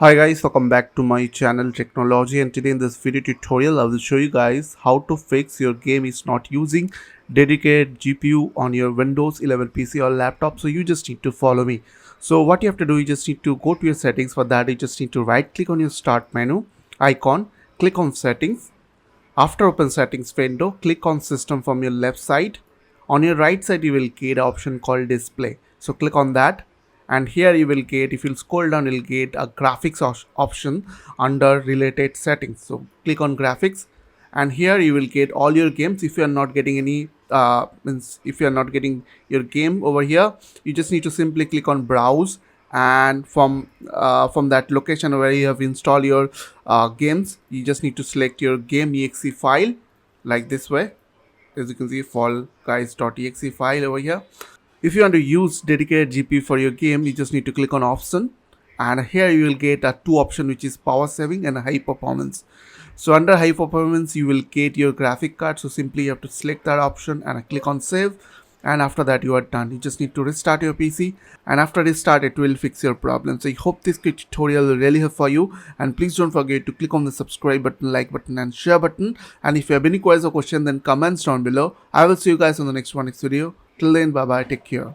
Hi guys, welcome back to my channel Technology, and today in this video tutorial I will show you guys how to fix your game is not using dedicated GPU on your Windows 11 PC or laptop. So you just need to follow me. So what you have to do, you just need to go to your settings. For that you just need to right click on your start menu icon, click on settings. After open settings window, click on system from your left side. On your right side you will get an option called display. So click on that, and here you will get, if you scroll down, you'll get a graphics option under related settings. So click on graphics, and here you will get all your games. If you are not getting any means if you are not getting your game over here, you just need to simply click on browse, and from that location where you have installed your games, you just need to select your game exe file like this way. As you can see, fall guys.exe file over here. If you want to use dedicated GPU for your game, you just need to click on option, and here you will get a two option, which is power saving and high performance. So under high performance you will get your graphic card, so simply you have to select that option and click on save, and after that you are done. You just need to restart your PC, and after restart it will fix your problem. So I hope this quick tutorial will really help for you, and please don't forget to click on the subscribe button, like button and share button. And if you have any queries or question, then comments down below. I will see you guys on the next video. Till then, bye bye, take care.